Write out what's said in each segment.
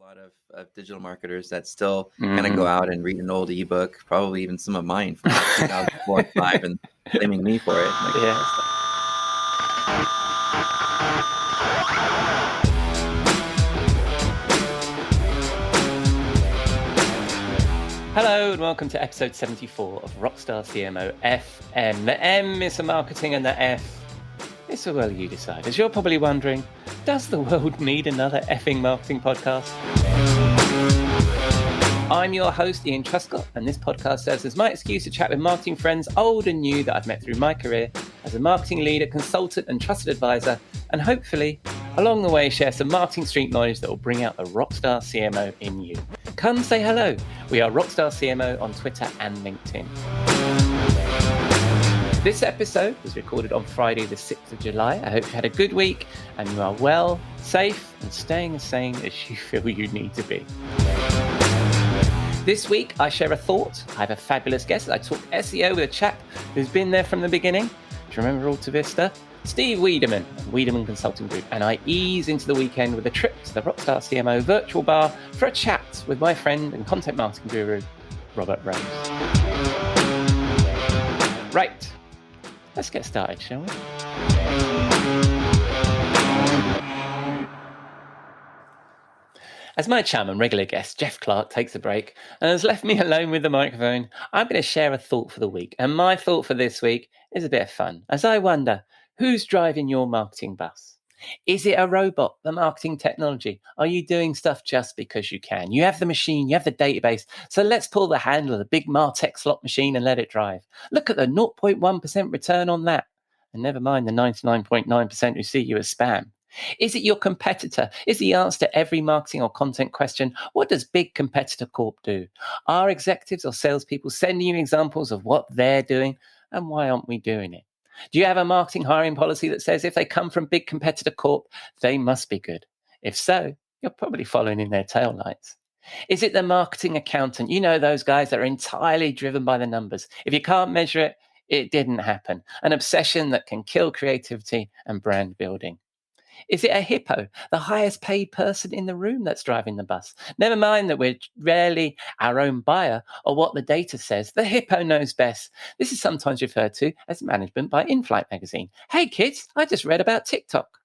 lot of digital marketers that still kind of Mm. go out and read an old ebook, probably even some of mine from 2004 and 5, and blaming me for it. Like, Yeah. Hello and welcome to episode 74 of Rockstar CMO FM. The M is for marketing and the F is for, well, you decide. As you're probably wondering, does the world need another effing marketing podcast? I'm your host, Ian Truscott, and this podcast serves as my excuse to chat with marketing friends, old and new, that I've met through my career as a marketing leader, consultant, and trusted advisor, and hopefully, along the way, share some marketing street knowledge that will bring out the Rockstar CMO in you. Come say hello. We are Rockstar CMO on Twitter and LinkedIn. This episode was recorded on Friday, the 6th of July. I hope you had a good week and you are well, safe, and staying as sane as you feel you need to be. This week, I share a thought. I have a fabulous guest. I talk SEO with a chap who's been there from the beginning. Do you remember Alta Vista? Steve Wiideman, Wiideman Consulting Group. And I ease into the weekend with a trip to the Rockstar CMO virtual bar for a chat with my friend and content marketing guru, Robert Rose. Right, let's get started, shall we? As my chum and regular guest, Jeff Clark, takes a break and has left me alone with the microphone, I'm going to share a thought for the week. And my thought for this week is a bit of fun, as I wonder, who's driving your marketing bus? Is it a robot, the marketing technology? Are you doing stuff just because you can? You have the machine, you have the database, so let's pull the handle of the big Martech slot machine and let it drive. Look at the 0.1% return on that. And never mind the 99.9% who see you as spam. Is it your competitor? Is the answer to every marketing or content question, what does big competitor corp do? Are executives or salespeople sending you examples of what they're doing, and why aren't we doing it? Do you have a marketing hiring policy that says if they come from big competitor corp, they must be good? If so, you're probably following in their taillights. Is it the marketing accountant? You know, those guys that are entirely driven by the numbers. If you can't measure it, it didn't happen. An obsession that can kill creativity and brand building. Is it a HIPPO, the highest paid person in the room that's driving the bus? Never mind that we're rarely our own buyer or what the data says. The HIPPO knows best. This is sometimes referred to as management by In-Flight magazine. Hey kids, I just read about TikTok.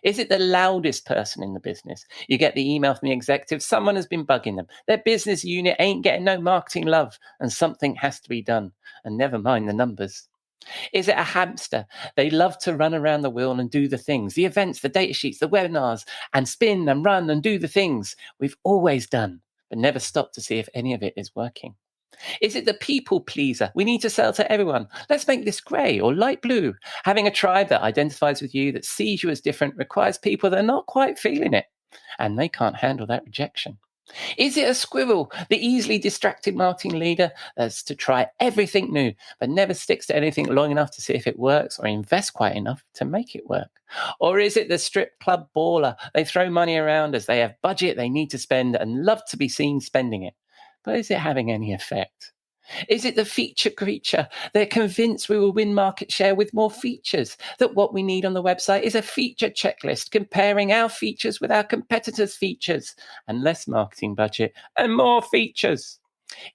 Is it the loudest person in the business? You get the email from the executive, someone has been bugging them. Their business unit ain't getting no marketing love and something has to be done. And never mind the numbers. Is it a hamster? They love to run around the wheel and do the things, the events, the data sheets, the webinars, and spin and run and do the things we've always done, but never stop to see if any of it is working. Is it the people pleaser? We need to sell to everyone. Let's make this grey or light blue. Having a tribe that identifies with you, that sees you as different, requires people that are not quite feeling it, and they can't handle that rejection. Is it a squirrel, the easily distracted marketing leader that's to try everything new, but never sticks to anything long enough to see if it works or invest quite enough to make it work? Or is it the strip club baller? They throw money around as they have budget they need to spend and love to be seen spending it. But is it having any effect? Is it the feature creature? They're convinced we will win market share with more features, that what we need on the website is a feature checklist comparing our features with our competitors' features, and less marketing budget and more features.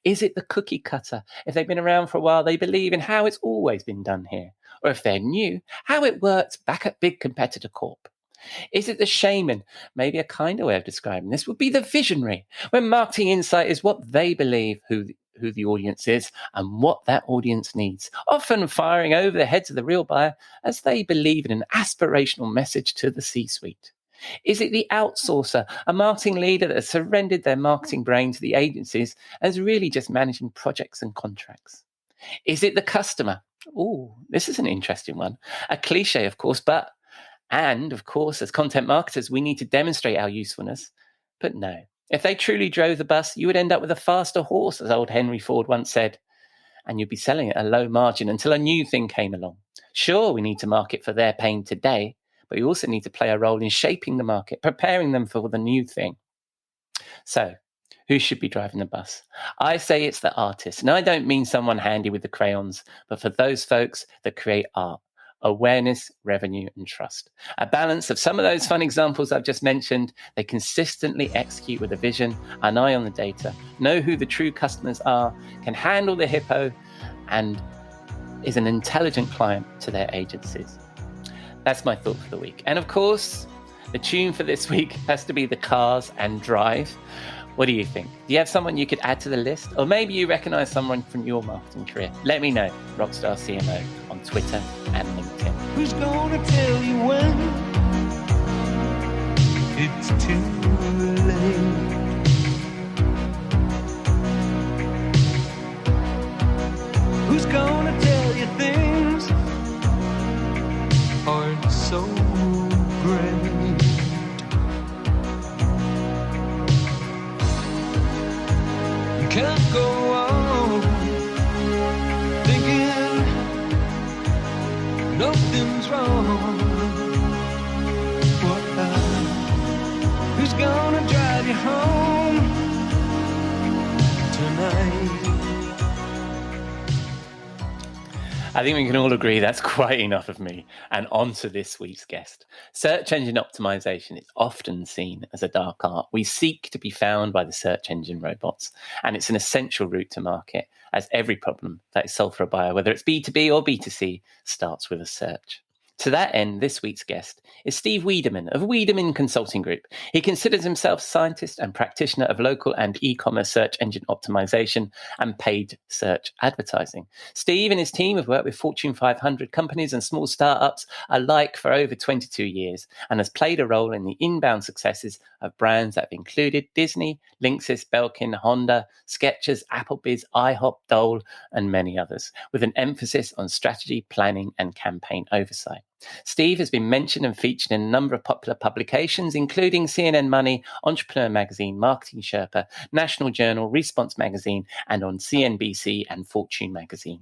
Is it the cookie cutter? If they've been around for a while, they believe in how it's always been done here. Or if they're new, how it works back at big competitor corp. Is it the shamen? Maybe a kinder way of describing this would be the visionary, when marketing insight is what they believe who the audience is and what that audience needs, often firing over the heads of the real buyer as they believe in an aspirational message to the C-suite. Is it the outsourcer, a marketing leader that has surrendered their marketing brain to the agencies and is really just managing projects and contracts? Is it the customer? Oh, this is an interesting one. A cliche, of course, and of course, as content marketers, we need to demonstrate our usefulness. But no, if they truly drove the bus, you would end up with a faster horse, as old Henry Ford once said, and you'd be selling at a low margin until a new thing came along. Sure, we need to market for their pain today, but we also need to play a role in shaping the market, preparing them for the new thing. So, who should be driving the bus? I say it's the artist, and I don't mean someone handy with the crayons, but for those folks that create art. awareness, revenue, and trust. A balance of some of those fun examples I've just mentioned. They consistently execute with a vision, an eye on the data, know who the true customers are, can handle the HIPPO, and is an intelligent client to their agencies. That's my thought for the week. And of course, the tune for this week has to be the Cars and Drive. What do you think? Do you have someone you could add to the list? Or maybe you recognize someone from your marketing career? Let me know. Rockstar CMO on Twitter and LinkedIn. Who's gonna tell you when it's too late? Who's gonna tell you things aren't so great? You can't go on thinking nothing's wrong. Who's gonna drive you home tonight? I think we can all agree that's quite enough of me. And on to this week's guest. Search engine optimization is often seen as a dark art. We seek to be found by the search engine robots, and it's an essential route to market, as every problem that is solved for a buyer, whether it's B2B or B2C, starts with a search. To that end, this week's guest is Steve Wiideman of Wiideman Consulting Group. He considers himself scientist and practitioner of local and e-commerce search engine optimization and paid search advertising. Steve and his team have worked with Fortune 500 companies and small startups alike for over 22 years and has played a role in the inbound successes of brands that have included Disney, Linksys, Belkin, Honda, Skechers, Applebee's, IHOP, Dole, and many others, with an emphasis on strategy, planning, and campaign oversight. Steve has been mentioned and featured in a number of popular publications, including CNN Money, Entrepreneur Magazine, Marketing Sherpa, National Journal, Response Magazine, and on CNBC and Fortune Magazine.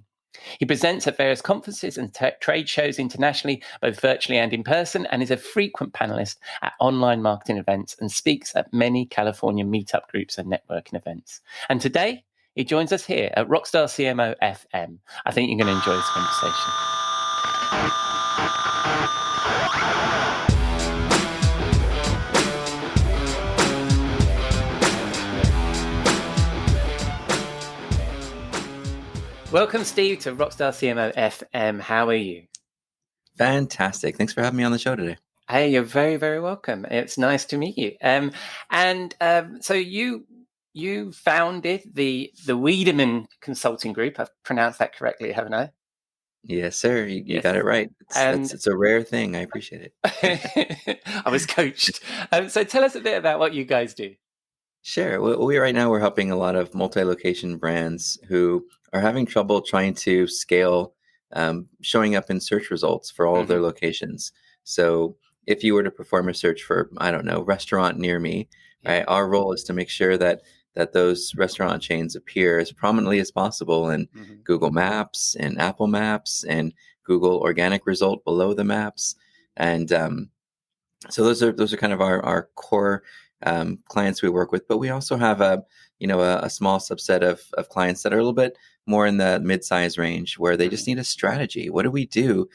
He presents at various conferences and trade shows internationally, both virtually and in person, and is a frequent panelist at online marketing events and speaks at many California Meetup groups and networking events. And today, he joins us here at Rockstar CMO FM. I think you're going to enjoy this conversation. Welcome, Steve, to Rockstar CMO FM. How are you? Fantastic. Thanks for having me on the show today. Hey, you're very, very welcome. It's nice to meet you. So you founded the Wiideman Consulting Group. I've pronounced that correctly, haven't I? Yes, sir. You Yes. got it right. It's a rare thing. I appreciate it. I was coached. So tell us a bit about what you guys do. Sure. Well, we're helping a lot of multi-location brands who are having trouble trying to scale, showing up in search results for all of their locations. So if you were to perform a search for, I don't know, restaurant near me, right, our role is to make sure that those restaurant chains appear as prominently as possible in Google Maps and Apple Maps and Google organic result below the maps. And so those are kind of our core clients we work with, but we also have a small subset of clients that are a little bit more in the mid-size range where they just need a strategy. What do we do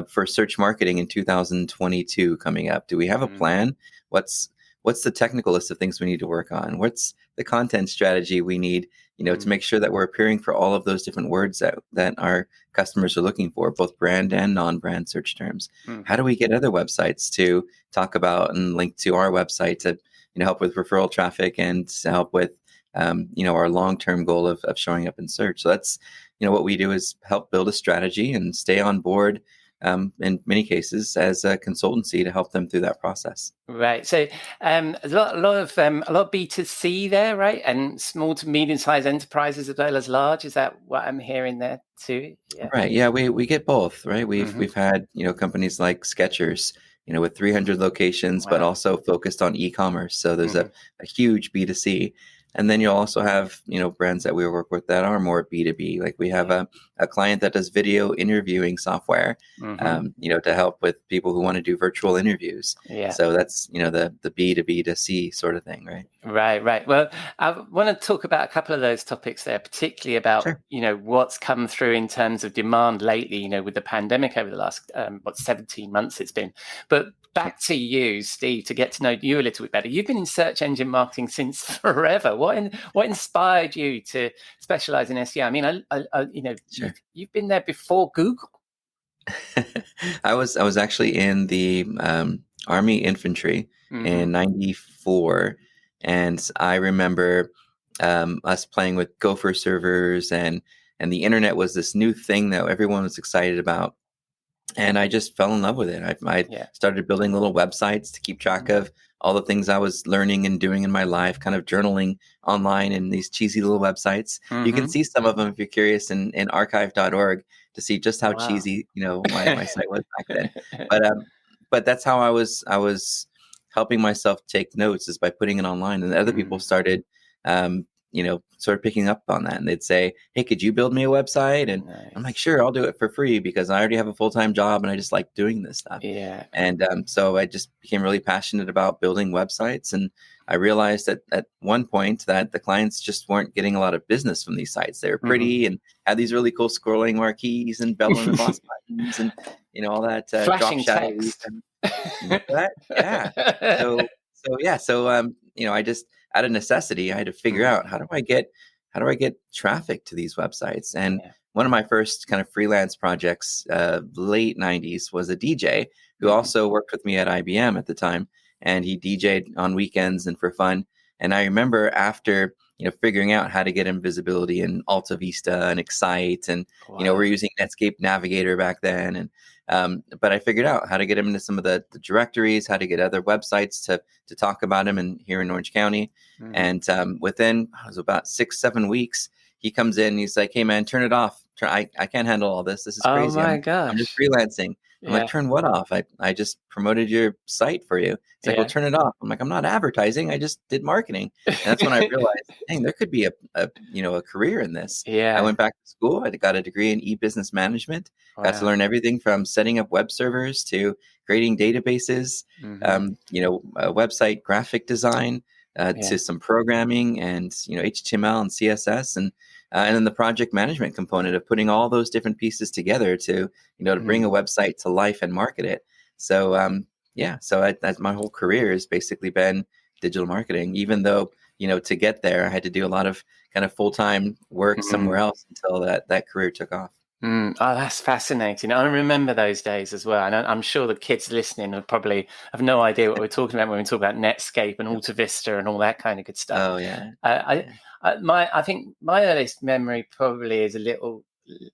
for search marketing in 2022 coming up? Do we have a plan? What's the technical list of things we need to work on? What's the content strategy we need, to make sure that we're appearing for all of those different words that our customers are looking for, both brand and non-brand search terms? How do we get other websites to talk about and link to our website to help with referral traffic and to help with our long-term goal of showing up in search? So that's what we do is help build a strategy and stay on board in many cases as a consultancy to help them through that process. Right. So a lot of B2C there, right? And small to medium-sized enterprises as well as large. Is that what I'm hearing there too? Yeah. Right. Yeah, we get both, right? We've had, companies like Skechers, with 300 locations, but also focused on e-commerce. So there's a huge B2C. And then you'll also have, brands that we work with that are more B2B. Like we have a client that does video interviewing software, to help with people who want to do virtual interviews. Yeah. So that's, the B2B to C sort of thing, right? Right. Well, I want to talk about a couple of those topics there, particularly about, Sure. What's come through in terms of demand lately, with the pandemic over the last, 17 months it's been. But back to you, Steve, to get to know you a little bit better. You've been in search engine marketing since forever. What inspired you to specialize in SEO? I mean, Sure. you've been there before Google. I was actually in the Army infantry in '94, and I remember us playing with Gopher servers, and the internet was this new thing that everyone was excited about. And I just fell in love with it. I started building little websites to keep track of all the things I was learning and doing in my life, kind of journaling online in these cheesy little websites. You can see some of them if you're curious in archive.org to see just how cheesy, my site was back then. But that's how I was helping myself take notes, is by putting it online. And other people started sort of picking up on that, and they'd say, "Hey, could you build me a website?" And I'm like, "Sure, I'll do it for free, because I already have a full-time job and I just like doing this stuff." Yeah. And so I just became really passionate about building websites, and I realized that at one point that the clients just weren't getting a lot of business from these sites. They were pretty and had these really cool scrolling marquees and bell and emboss buttons and all that flashing drop shadow text. and that. Yeah. So I just, out of necessity, I had to figure out how do I get traffic to these websites. And one of my first kind of freelance projects, late '90s, was a DJ who also worked with me at IBM at the time, and he DJ'd on weekends and for fun. And I remember after figuring out how to get him visibility in Alta Vista and Excite, and we're using Netscape Navigator back then, and but I figured out how to get him into some of the directories, how to get other websites to talk about him here in Orange County. And within about 6-7 weeks, he comes in and he's like, "Hey man, turn it off. I can't handle all this. This is crazy. Oh my gosh. I'm just freelancing." I'm like, "Turn what off? I just promoted your site for you." It's like, "Well, turn it off." I'm like, "I'm not advertising. I just did marketing." And that's when I realized, dang, there could be a career in this. I went back to school. I got a degree in e-business management. Got to learn everything from setting up web servers to creating databases, website graphic design, to some programming and HTML and CSS, and then the project management component of putting all those different pieces together to bring a website to life and market it. So that's my whole career has basically been digital marketing, even though to get there I had to do a lot of kind of full-time work somewhere else until that career took off. Oh, that's fascinating. I remember those days as well. And I'm sure the kids listening have probably have no idea what we're talking about when we talk about Netscape and Alta Vista and all that kind of good stuff. Oh, yeah. I think my earliest memory probably is a little bit,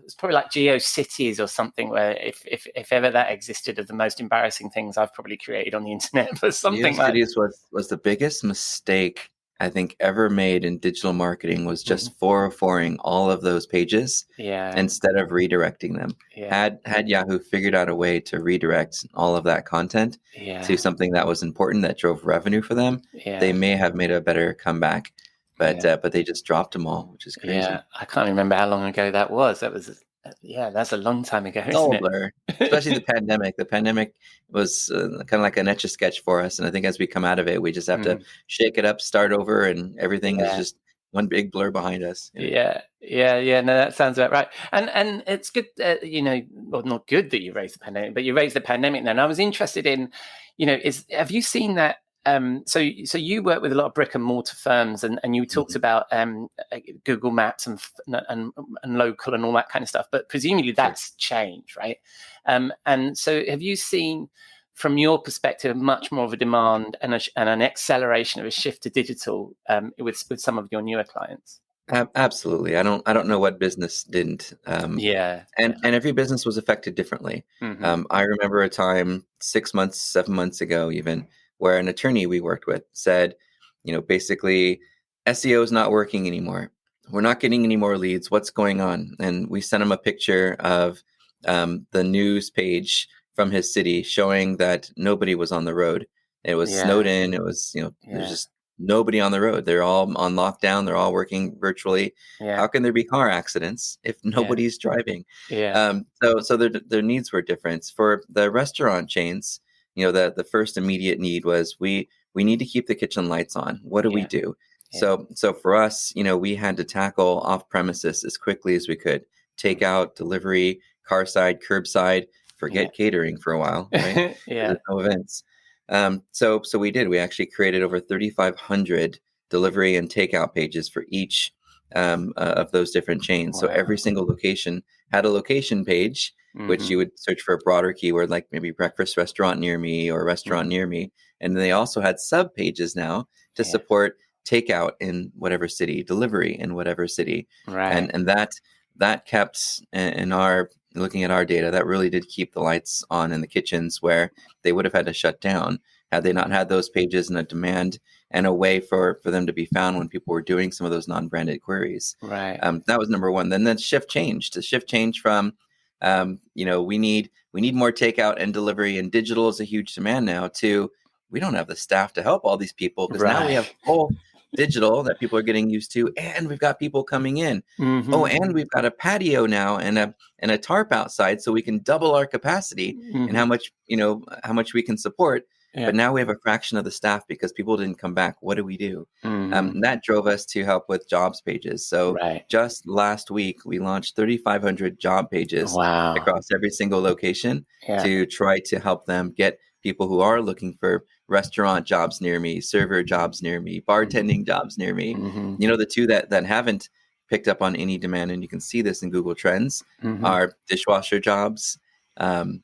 it's probably like GeoCities or something, where if ever that existed, of the most embarrassing things I've probably created on the internet, but something like GeoCities was the biggest mistake I think ever made in digital marketing, was just 404ing all of those pages instead of redirecting them. Had Yahoo figured out a way to redirect all of that content to something that was important, that drove revenue for them, they may have made a better comeback. But they just dropped them all, which is crazy. Yeah, I can't remember how long ago that was. That's a long time ago, It's all isn't a blur. Especially the pandemic. The pandemic was kind of like an Etch-a-Sketch for us. And I think as we come out of it, we just have to shake it up, start over, and everything is just one big blur behind us. Yeah. No, that sounds about right. And it's good, well, not good that you raised the pandemic, but you raised the pandemic now. And I was interested in, have you seen that? So you work with a lot of brick and mortar firms, and you talked about Google Maps and local and all that kind of stuff. But presumably that's changed, right? And so have you seen, from your perspective, much more of a demand and an acceleration of a shift to digital with some of your newer clients? Absolutely. I don't know what business didn't. And every business was affected differently. I remember a time 6 months, 7 months ago, even, where an attorney we worked with said, basically, SEO is not working anymore. We're not getting any more leads. What's going on? And we sent him a picture of the news page from his city showing that nobody was on the road. It was snowed in. It was, there's just nobody on the road. They're all on lockdown. They're all working virtually. Yeah. How can there be car accidents if nobody's driving? Yeah. So their needs were different. For the restaurant chains, the first immediate need was we need to keep the kitchen lights on. What do we do? Yeah. So for us, we had to tackle off premises as quickly as we could. Takeout, delivery, car side, curbside. Forget catering for a while, right? There's no events. So we did. We actually created over 3,500 delivery and takeout pages for each of those different chains. Wow. So every single location had a location page, which you would search for a broader keyword like maybe breakfast restaurant near me or restaurant near me. And then they also had sub pages now to support takeout in whatever city, delivery in whatever city. Right. And that kept in our looking at our data, that really did keep the lights on in the kitchens where they would have had to shut down had they not had those pages and a demand and a way for them to be found when people were doing some of those non-branded queries. Right. That was number one. Then the shift changed. The shift changed from, we need more takeout and delivery, and digital is a huge demand now, to we don't have the staff to help all these people because now we have whole digital that people are getting used to, and we've got people coming in. Oh, and we've got a patio now and a tarp outside, so we can double our capacity and how much we can support. But now we have a fraction of the staff because people didn't come back. What do we do? That drove us to help with jobs pages. So just last week, we launched 3,500 job pages across every single location to try to help them get people who are looking for restaurant jobs near me, server jobs near me, bartending jobs near me. The two that haven't picked up on any demand, and you can see this in Google Trends, are dishwasher jobs. What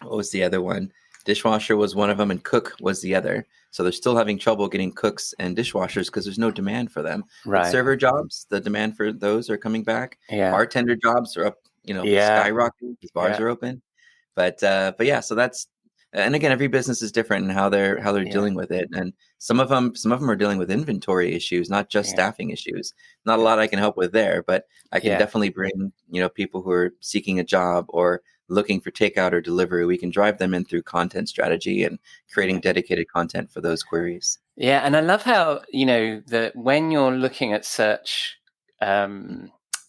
was the other one? Dishwasher was one of them, and cook was the other. So they're still having trouble getting cooks and dishwashers because there's no demand for them. But server jobs, the demand for those are coming back. Bartender jobs are up, skyrocketing because bars are open. But yeah, so that's. And again, every business is different in how they're dealing with it, and some of them are dealing with inventory issues, not just staffing issues. Not a lot I can help with there, but I can definitely bring people who are seeking a job or looking for takeout or delivery. We can drive them in through content strategy and creating dedicated content for those queries. Yeah, and I love how that when you're looking at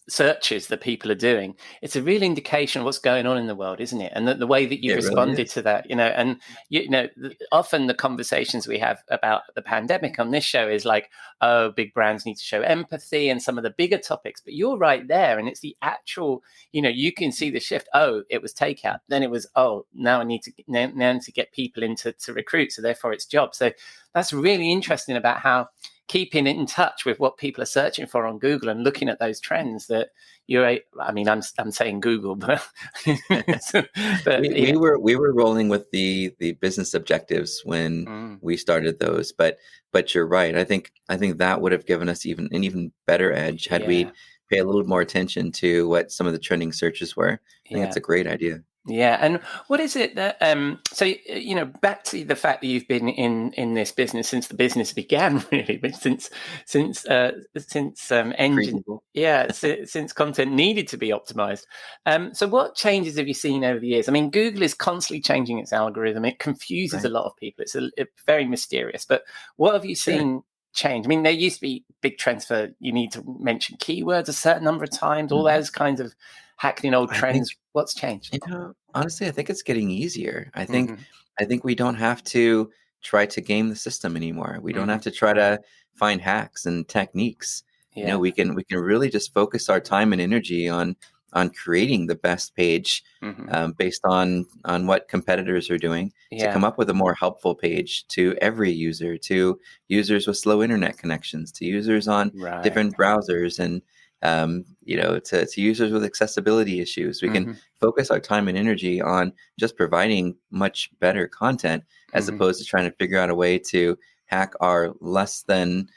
searches that people are doing, it's a real indication of what's going on in the world, isn't it? And the way that you've responded to that, and often the conversations we have about the pandemic on this show is like, oh, big brands need to show empathy and some of the bigger topics, but you're right there, and it's the actual, you can see the shift. Oh, it was takeout, then it was, oh, now I need to get people into to recruit, so therefore it's jobs. So that's really interesting about how keeping in touch with what people are searching for on Google and looking at those trends that I'm saying Google, but, we were rolling with the business objectives when we started those, but you're right. I think that would have given us an even better edge had we pay a little more attention to what some of the trending searches were. I think it's a great idea. Yeah, and what is it that so back to the fact that you've been in this business since the business began, really, but since engine, since content needed to be optimized. So what changes have you seen over the years? I mean, Google is constantly changing its algorithm. It confuses a lot of people. It's very mysterious. But what have you seen change? I mean, there used to be big trends for you need to mention keywords a certain number of times, all those kinds of hackneyed old trends. What's changed? Honestly, I think it's getting easier. I think we don't have to try to game the system anymore. We don't have to try to find hacks and techniques. We can really just focus our time and energy on creating the best page based on what competitors are doing to come up with a more helpful page to every user, to users with slow internet connections, to users on different browsers, and to users with accessibility issues. We can focus our time and energy on just providing much better content as opposed to trying to figure out a way to hack our less than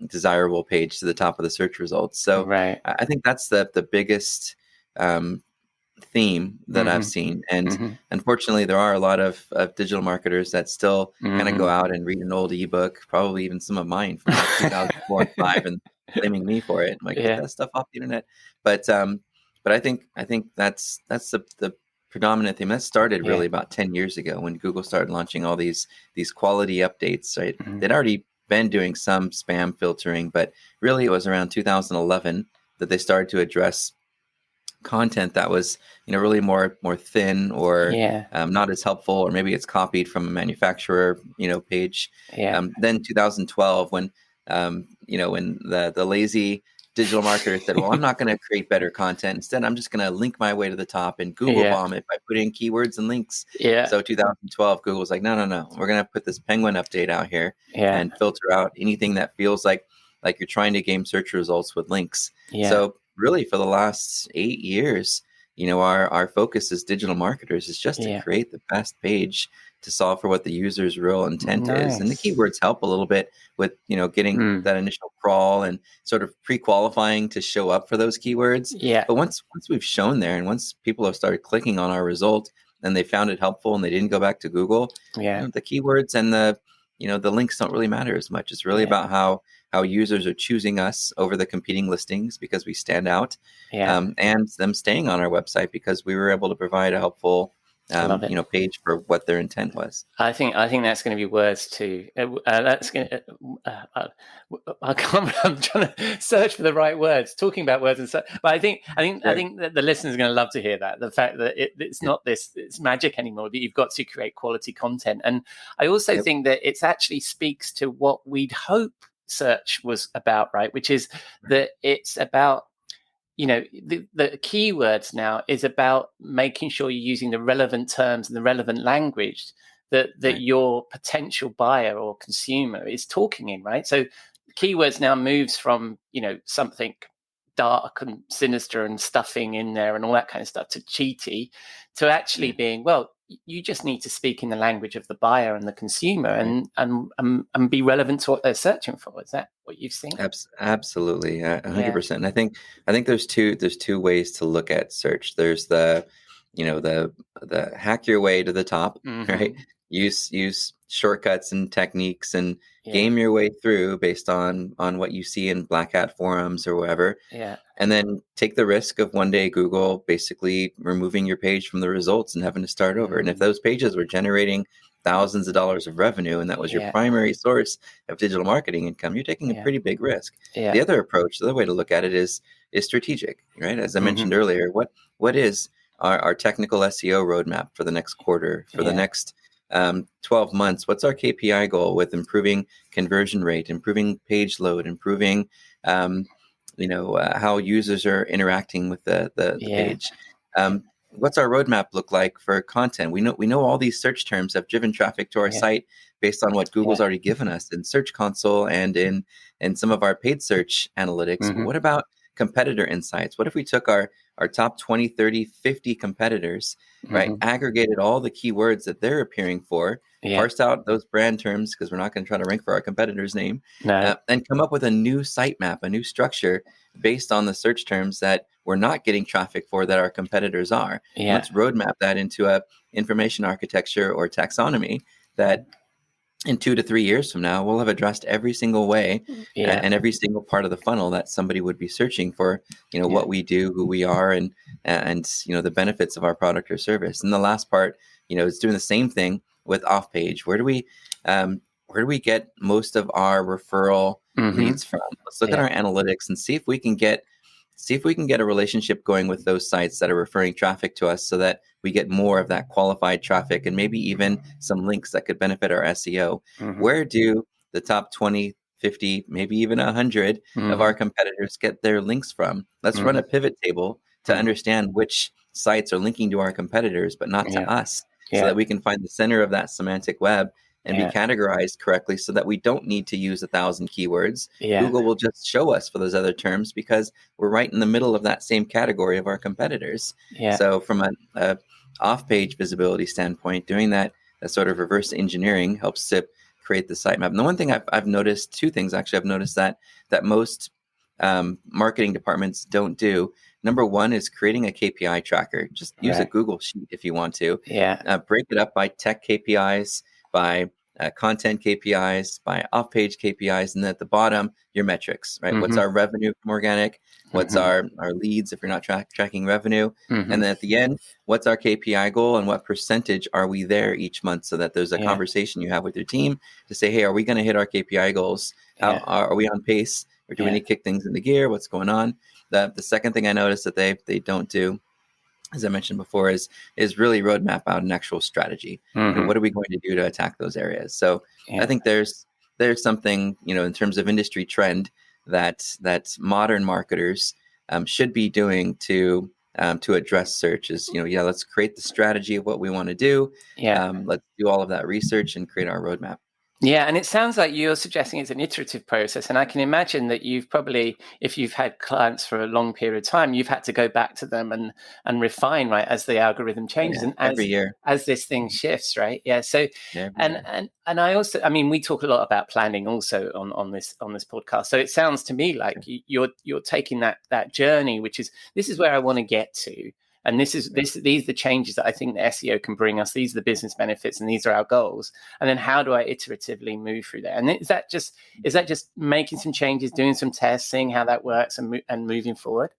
desirable page to the top of the search results. So I think that's the biggest theme that I've seen. And unfortunately, there are a lot of digital marketers that still kind of go out and read an old ebook, probably even some of mine from 2004 and 5, and blaming me for it. I'm like, get that stuff off the internet. But I think that's the predominant theme. That started really about 10 years ago when Google started launching all these quality updates. Right, they'd already been doing some spam filtering, but really it was around 2011 that they started to address content that was, really more thin or Yeah. not as helpful, or maybe it's copied from a manufacturer, page. Yeah. Then 2012, when when the lazy digital marketer said, well, I'm not going to create better content. Instead, I'm just going to link my way to the top and Google Yeah. bomb it by putting keywords and links. Yeah. So 2012, Google was like, no, we're going to put this penguin update out here Yeah. and filter out anything that feels like you're trying to game search results with links. Yeah. So really, for the last 8 years, our focus as digital marketers is just to create the best page to solve for what the user's real intent is. And the keywords help a little bit with, getting that initial crawl and sort of pre-qualifying to show up for those keywords. Yeah. But once we've shown there, and once people have started clicking on our result and they found it helpful and they didn't go back to Google, the keywords and the links don't really matter as much. It's really about how users are choosing us over the competing listings because we stand out, and them staying on our website because we were able to provide a helpful page for what their intent was. I think that's going to be words too. That's going to. I can't. I'm trying to search for the right words. Talking about words and so, but I think that the listeners are going to love to hear that. The fact that it's not it's magic anymore. That you've got to create quality content, and I also think that it actually speaks to what we'd hope search was about, right? Which is that it's about. The keywords now is about making sure you're using the relevant terms and the relevant language that your potential buyer or consumer is talking in, right? So keywords now moves from, something dark and sinister and stuffing in there and all that kind of stuff to cheaty to actually being, well, you just need to speak in the language of the buyer and the consumer and be relevant to what they're searching for. Is that what you've seen? Absolutely, 100%. And I think there's two ways to look at search. There's the hack your way to the top, right? Use shortcuts and techniques and game your way through based on what you see in black hat forums or whatever. Yeah. And then take the risk of one day Google basically removing your page from the results and having to start over. And if those pages were generating thousands of dollars of revenue and that was your primary source of digital marketing income, you're taking a pretty big risk. The other way to look at it is strategic, right? As I mentioned earlier, what is our technical SEO roadmap for the next quarter, for the next 12 months? What's our KPI goal with improving conversion rate, improving page load, improving how users are interacting with the page? What's our roadmap look like for content? We know all these search terms have driven traffic to our site based on what Google's already given us in Search Console and in some of our paid search analytics. But what about competitor insights? What if we took our top 20, 30, 50 competitors, right? Aggregated all the keywords that they're appearing for, parsed out those brand terms because we're not going to try to rank for our competitor's name, and come up with a new sitemap, a new structure based on the search terms that we're not getting traffic for that our competitors are. Let's roadmap that into a information architecture or taxonomy that in 2 to 3 years from now, we'll have addressed every single way and every single part of the funnel that somebody would be searching for, what we do, who we are, and the benefits of our product or service. And the last part, is doing the same thing with off page. Where do we get most of our referral leads from? Let's look at our analytics and see if we can get a relationship going with those sites that are referring traffic to us so that we get more of that qualified traffic and maybe even some links that could benefit our SEO. Where do the top 20, 50, maybe even 100 of our competitors get their links from? Let's run a pivot table to understand which sites are linking to our competitors, but not to us, so that we can find the center of that semantic web and be categorized correctly so that we don't need to use 1,000 keywords. Google will just show us for those other terms because we're right in the middle of that same category of our competitors. So from a off-page visibility standpoint, doing that sort of reverse engineering helps to create the sitemap. And the one thing I've noticed, two things actually, I've noticed that most marketing departments don't do. Number one is creating a KPI tracker. Just use a Google sheet if you want to. Break it up by tech KPIs, by content KPIs, by off-page KPIs, and then at the bottom, your metrics, right? What's Mm-hmm. our revenue from organic? What's our leads if you're not tracking revenue? Mm-hmm. And then at the end, what's our KPI goal and what percentage are we there each month, so that there's a conversation you have with your team to say, hey, are we going to hit our KPI goals? Are we on pace? Or do we need to kick things into gear? What's going on? The second thing I noticed that they don't do, as I mentioned before, is really roadmap out an actual strategy. Mm-hmm. What are we going to do to attack those areas? So I think there's something, in terms of industry trend that modern marketers should be doing to address search. Is let's create the strategy of what we want to do. Let's do all of that research and create our roadmap. Yeah, and it sounds like you're suggesting it's an iterative process. And I can imagine that you've probably, if you've had clients for a long period of time, you've had to go back to them and refine, right, as the algorithm changes and every year as this thing shifts, right? Yeah. So and I also, we talk a lot about planning also on this podcast. So it sounds to me like you're taking that journey, which is, this is where I want to get to. And these are the changes that I think the SEO can bring us. These are the business benefits, and these are our goals. And then how do I iteratively move through that? And is that just making some changes, doing some tests, seeing how that works, and moving forward?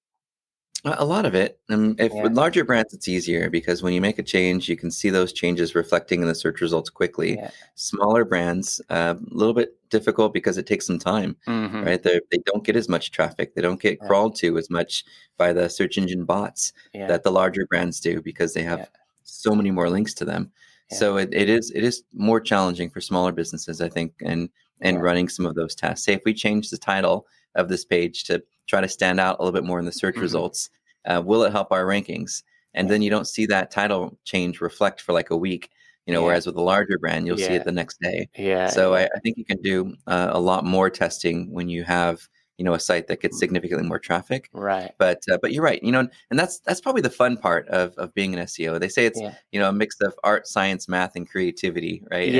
A lot of it. With larger brands, it's easier because when you make a change, you can see those changes reflecting in the search results quickly. Smaller brands, a little bit difficult because it takes some time, right? They don't get as much traffic. They don't get crawled to as much by the search engine bots that the larger brands do, because they have so many more links to them. So it is more challenging for smaller businesses, I think, and running some of those tests. Say if we change the title of this page to try to stand out a little bit more in the search results, will it help our rankings? And then you don't see that title change reflect for like a week, whereas with a larger brand, you'll see it the next day. So I think you can do a lot more testing when you have, a site that gets significantly more traffic. Right. But you're right, and that's probably the fun part of being an SEO. They say it's, a mix of art, science, math, and creativity, right?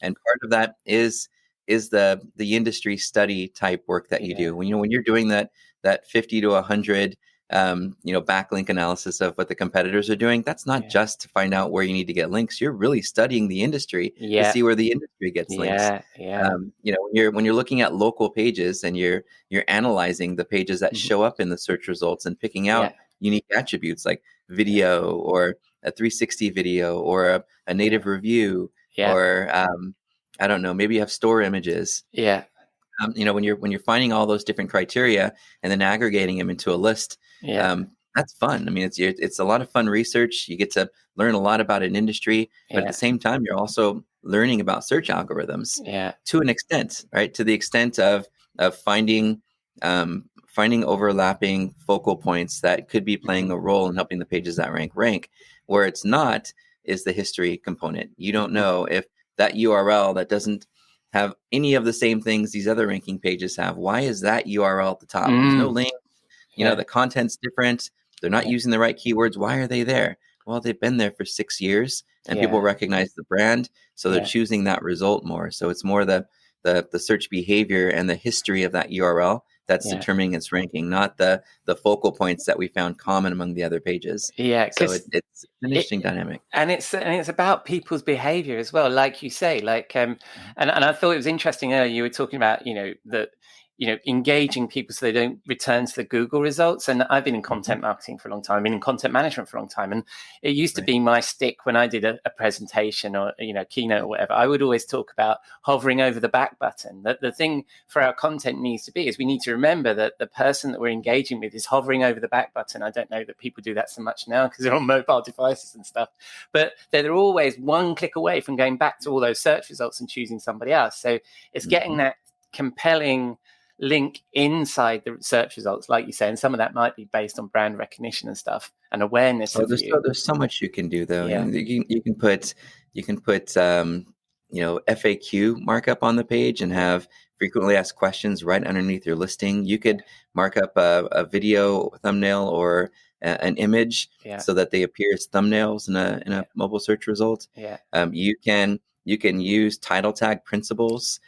And part of that is the industry study type work that you do. When you're doing that 50 to 100 backlink analysis of what the competitors are doing, that's not just to find out where you need to get links. You're really studying the industry to see where the industry gets links. When you're looking at local pages and you're analyzing the pages that show up in the search results and picking out unique attributes like video or a 360 video or a native review or I don't know, maybe you have store images. When you're finding all those different criteria and then aggregating them into a list, that's fun. It's a lot of fun research. You get to learn a lot about an industry, but at the same time, you're also learning about search algorithms to an extent, right? To the extent of finding overlapping focal points that could be playing a role in helping the pages that rank. Where it's not is the history component. You don't know if that URL that doesn't have any of the same things these other ranking pages have, why is that URL at the top? There's no link. The content's different. They're not using the right keywords. Why are they there? Well, they've been there for 6 years and people recognize the brand. So they're choosing that result more. So it's more the search behavior and the history of that URL that's determining its ranking, not the focal points that we found common among the other pages. So it's an interesting dynamic. And it's about people's behavior as well, like you say, and I thought it was interesting earlier you were talking about, that engaging people so they don't return to the Google results. And I've been in content marketing for a long time. I've been in content management for a long time. And it used to be my stick when I did a presentation or, keynote or whatever. I would always talk about hovering over the back button. That the thing for our content needs to be is we need to remember that the person that we're engaging with is hovering over the back button. I don't know that people do that so much now because they're on mobile devices and stuff, but they're always one click away from going back to all those search results and choosing somebody else. So it's getting that compelling link inside the search results, like you say, and some of that might be based on brand recognition and stuff and awareness. There's so much you can do though. You can put FAQ markup on the page and have frequently asked questions right underneath your listing. You could mark up a video thumbnail or an image so that they appear as thumbnails in a mobile search result. You can use title tag principles,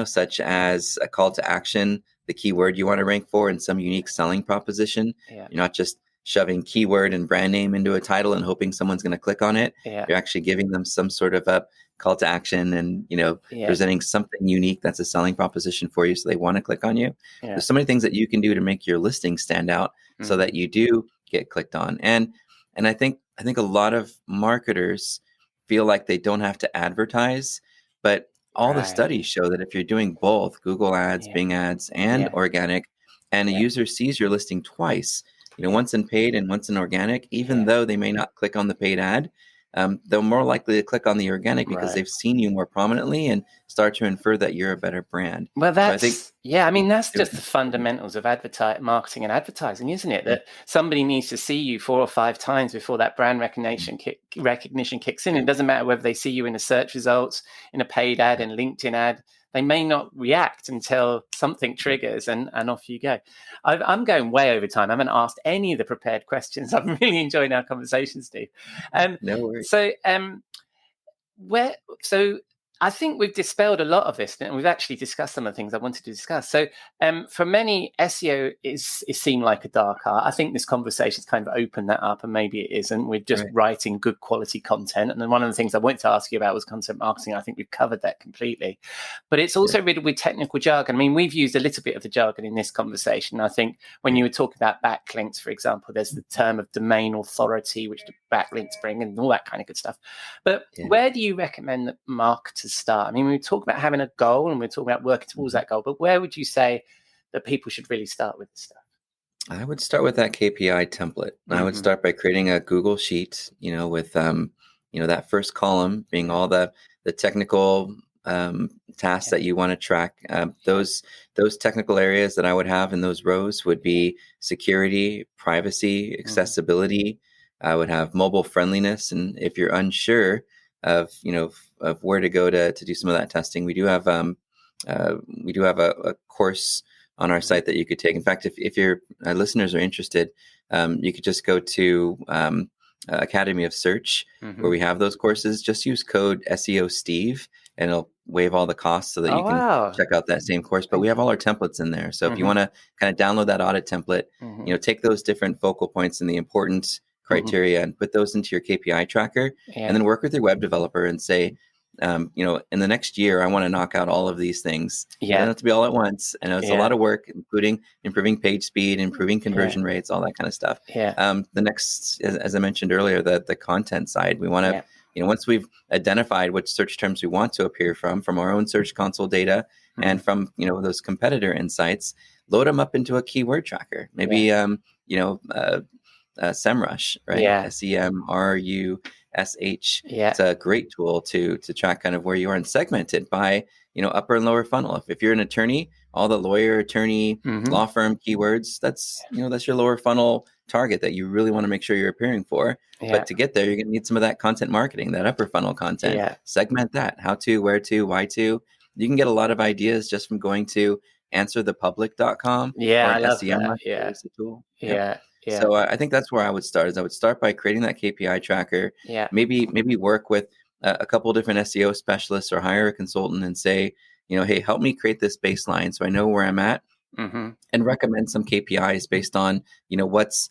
such as a call to action, the keyword you want to rank for, and some unique selling proposition. You're not just shoving keyword and brand name into a title and hoping someone's going to click on it. You're actually giving them some sort of a call to action and, Yeah. presenting something unique that's a selling proposition for you so they want to click on you. Yeah. There's so many things that you can do to make your listing stand out so that you do get clicked on. And I think a lot of marketers feel like they don't have to advertise, but all the Right. studies show that if you're doing both Google ads, Yeah. Bing ads, and Yeah. organic, and a Yeah. user sees your listing twice, Yeah. once in paid and once in organic, even Yeah. though they may not click on the paid ad, they're more likely to click on the organic because Right. they've seen you more prominently and start to infer that you're a better brand. Well, So I think, that's just the fundamentals of marketing and advertising, isn't it? That somebody needs to see you 4 or 5 times before that brand recognition kicks in. It doesn't matter whether they see you in the search results, in a paid ad, in a LinkedIn ad. They may not react until something triggers, and off you go. I'm going way over time. I haven't asked any of the prepared questions. I'm really enjoying our conversation, Steve. no worries. So I think we've dispelled a lot of this, and we've actually discussed some of the things I wanted to discuss. So for many, SEO is seemed like a dark art. I think this conversation's kind of opened that up, and maybe it isn't. We're just writing good quality content. And then one of the things I wanted to ask you about was content marketing. I think we've covered that completely. But it's also riddled with technical jargon. I mean, we've used a little bit of the jargon in this conversation. I think when you were talking about backlinks, for example, there's the term of domain authority, which the backlinks bring, and all that kind of good stuff. But where do you recommend that marketers start? I mean, we talk about having a goal and we're talking about working towards that goal, but where would you say that people should really start with this stuff? I would start with that KPI template. I would start by creating a Google Sheet, with, that first column being all the technical tasks that you want to track. Those technical areas that I would have in those rows would be security, privacy, accessibility. I would have mobile friendliness. And if you're unsure of where to go to do some of that testing, we do have a course on our site that you could take. In fact, if your listeners are interested, you could just go to Academy of Search, where we have those courses. Just use code SEO Steve, and it'll waive all the costs so that you can check out that same course. But we have all our templates in there. So if you want to kind of download that audit template, take those different focal points and the important criteria and put those into your KPI tracker, and then work with your web developer and say, in the next year, I want to knock out all of these things. It doesn't have to be all at once. And it's a lot of work, including improving page speed, improving conversion rates, all that kind of stuff. The next, as I mentioned earlier, the content side, we want to, once we've identified which search terms we want to appear from our own Search Console data and from, those competitor insights, load them up into a keyword tracker. Maybe, SEMrush, right? SEMrush. It's a great tool to track kind of where you are and segment it by, upper and lower funnel. If you're an attorney, all the lawyer, attorney, law firm keywords, that's your lower funnel target that you really want to make sure you're appearing for. But to get there, you're going to need some of that content marketing, that upper funnel content. Segment that. How to, where to, why to. You can get a lot of ideas just from going to answerthepublic.com. I love SEMrush that. is a tool. So I think that's where I would start. I would start by creating that KPI tracker. Maybe work with a couple of different SEO specialists or hire a consultant and say, hey, help me create this baseline so I know where I'm at, and recommend some KPIs based on what's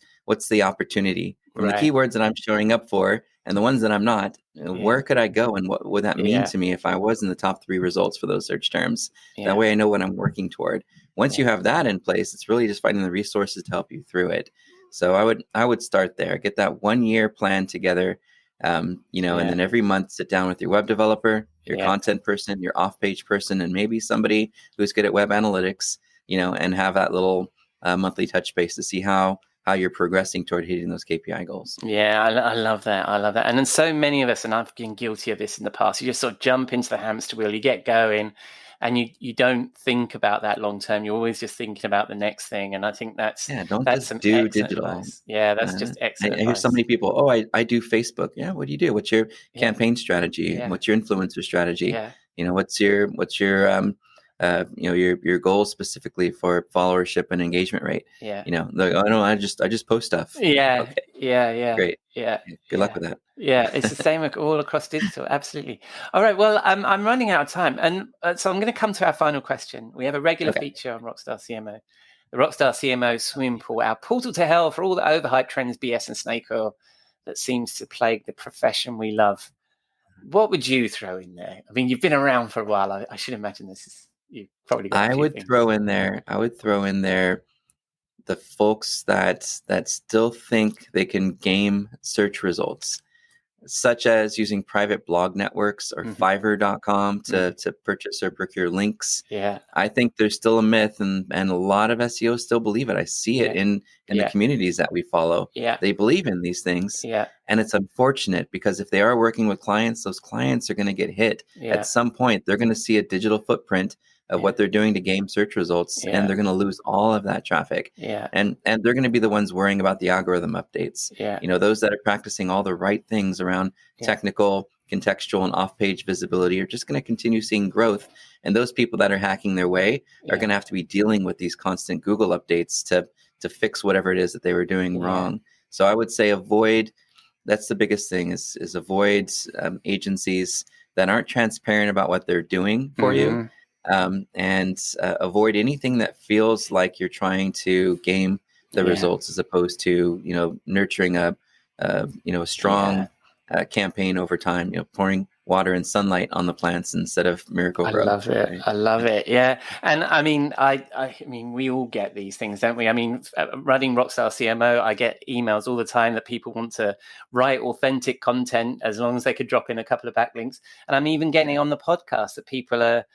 the opportunity from the keywords that I'm showing up for and the ones that I'm not. Where could I go and what would that mean to me if I was in the top 3 results for those search terms? That way I know what I'm working toward. Once you have that in place, it's really just finding the resources to help you through it. So I would start there, get that 1-year plan together, and then every month sit down with your web developer, your content person, your off-page person, and maybe somebody who's good at web analytics, and have that little monthly touch base to see how you're progressing toward hitting those KPI goals. I love that. And then so many of us, and I've been guilty of this in the past, you just sort of jump into the hamster wheel, you get going, and you don't think about that long term. You're always just thinking about the next thing. And I think that's just do digital. Advice. That's just excellent. I hear so many people, I do Facebook. What do you do? What's your campaign strategy? What's your influencer strategy? What's your your goals specifically for followership and engagement rate? I just post stuff. Great. Good luck with that. It's the same all across digital. Absolutely. All right. Well, I'm running out of time, and so I'm going to come to our final question. We have a regular feature on Rockstar CMO, the Rockstar CMO swimming pool, our portal to hell for all the overhyped trends, BS, and snake oil that seems to plague the profession we love. What would you throw in there? I mean, you've been around for a while. I should imagine you've probably got a I few would things. throw in there the folks that still think they can game search results, such as using private blog networks or Fiverr.com to purchase or procure links. Yeah. I think there's still a myth, and a lot of SEOs still believe it. I see it in the communities that we follow. Yeah. They believe in these things. Yeah. And it's unfortunate because if they are working with clients, those clients are going to get hit. At some point. They're going to see a digital footprint of what they're doing to game search results, and they're going to lose all of that traffic. Yeah. And they're going to be the ones worrying about the algorithm updates. Yeah. Those that are practicing all the right things around technical, contextual, and off-page visibility are just going to continue seeing growth. And those people that are hacking their way are going to have to be dealing with these constant Google updates to fix whatever it is that they were doing wrong. So I would say avoid. That's the biggest thing is avoid agencies that aren't transparent about what they're doing for you. And avoid anything that feels like you're trying to game the results as opposed to, nurturing a strong campaign over time, pouring water and sunlight on the plants instead of miracle grow. I love it. Right? I love it. Yeah. And I mean, I mean, we all get these things, don't we? I mean, running Rockstar CMO, I get emails all the time that people want to write authentic content as long as they could drop in a couple of backlinks. And I'm even getting on the podcast that people are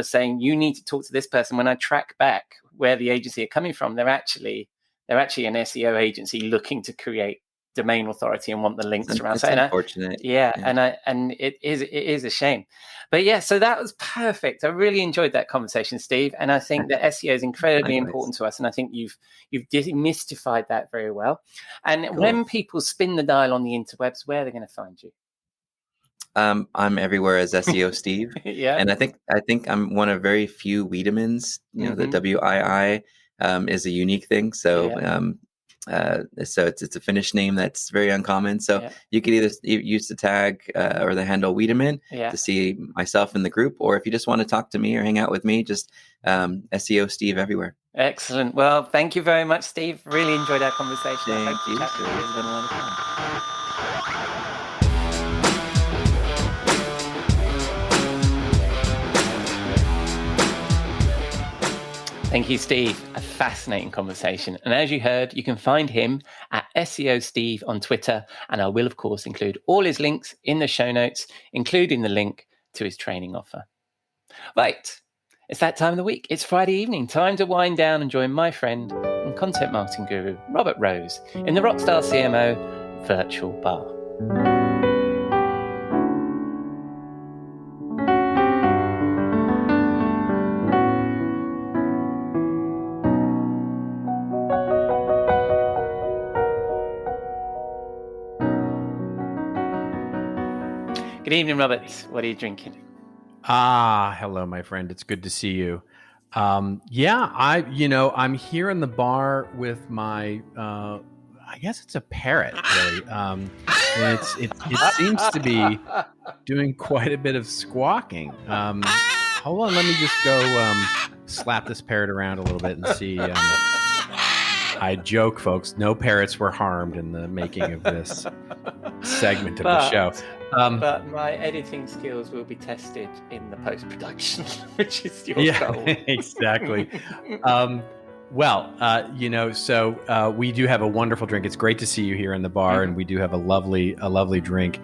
saying, you need to talk to this person. When I track back where the agency are coming from, they're actually an SEO agency looking to create domain authority and want the links around. It's unfortunate. And it is a shame. But so that was perfect. I really enjoyed that conversation, Steve. And I think that SEO is incredibly important to us. And I think you've demystified that very well. And when people spin the dial on the interwebs, where are they going to find you? I'm everywhere as SEO Steve. And I think I'm one of very few Wiidemans. The WII is a unique thing. So so it's a Finnish name that's very uncommon. So you could either use the tag or the handle Wiideman to see myself in the group, or if you just want to talk to me or hang out with me, just SEO Steve everywhere. Excellent. Well, thank you very much, Steve. Really enjoyed our conversation. Thank you. It's been a lot of fun. Thank you, Steve. A fascinating conversation. And as you heard, you can find him at SEO Steve on Twitter. And I will, of course, include all his links in the show notes, including the link to his training offer. Right. It's that time of the week. It's Friday evening. Time to wind down and join my friend and content marketing guru, Robert Rose, in the Rockstar CMO virtual bar. Good evening, Robert. What are you drinking? Hello, my friend. It's good to see you. I'm here in the bar with my, I guess it's a parrot, really. And it seems to be doing quite a bit of squawking. Hold on, let me just go slap this parrot around a little bit and see. I joke, folks. No parrots were harmed in the making of this segment of the show. But my editing skills will be tested in the post-production, which is your goal. Exactly. So we do have a wonderful drink. It's great to see you here in the bar, and we do have a lovely drink.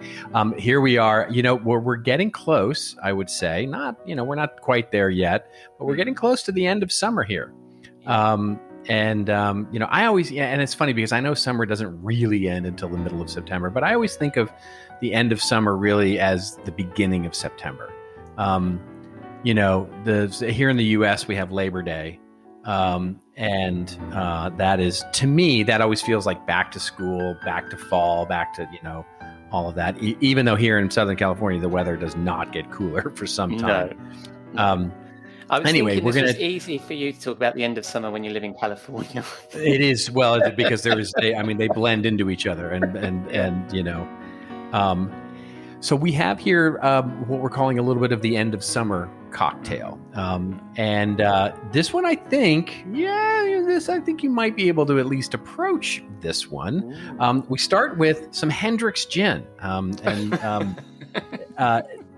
Here we are. We're getting close. I would say we're not quite there yet, but we're getting close to the end of summer here. I always, and it's funny because I know summer doesn't really end until the middle of September, but I always think of the end of summer really as the beginning of September. Here in the U.S. we have Labor Day, and that is, to me, that always feels like back to school, back to fall, back to all of that. Even though here in Southern California the weather does not get cooler for some time. No. I was anyway, thinking it's easy for you to talk about the end of summer when you live in California. It is, because they blend into each other, so we have here what we're calling a little bit of the end of summer cocktail. And this one, I think you might be able to at least approach this one. We start with some Hendrick's gin.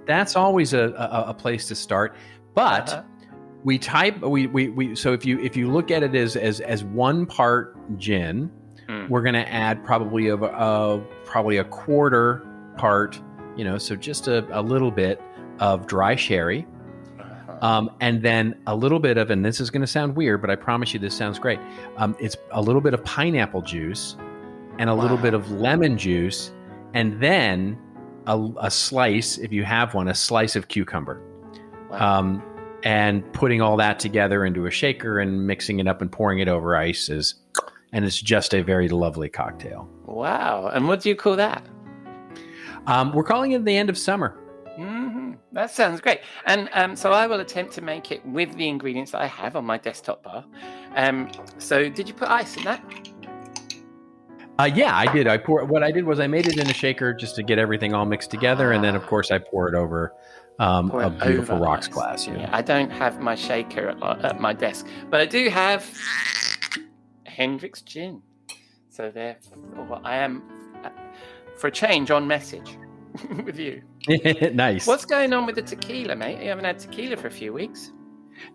That's always a place to start. But so if you look at it as 1 part gin, we're going to add probably a quarter part, so just a little bit of dry sherry, and then a little bit of, and this is going to sound weird, but I promise you this sounds great. It's a little bit of pineapple juice and a little bit of lemon juice, and then a slice, if you have one, a slice of cucumber. Wow. And putting all that together into a shaker and mixing it up and pouring it over ice and it's just a very lovely cocktail. Wow. And what do you call that? We're calling it the end of summer. Mm-hmm. That sounds great. And so I will attempt to make it with the ingredients that I have on my desktop bar. So did you put ice in that? Yeah, I did. What I did was I made it in a shaker just to get everything all mixed together. And then, of course, I pour it over a beautiful rocks glass. Yeah, I don't have my shaker at my desk, but I do have Hendrick's gin. So therefore, I am, for a change, on message with you. Nice. What's going on with the tequila, mate? You haven't had tequila for a few weeks.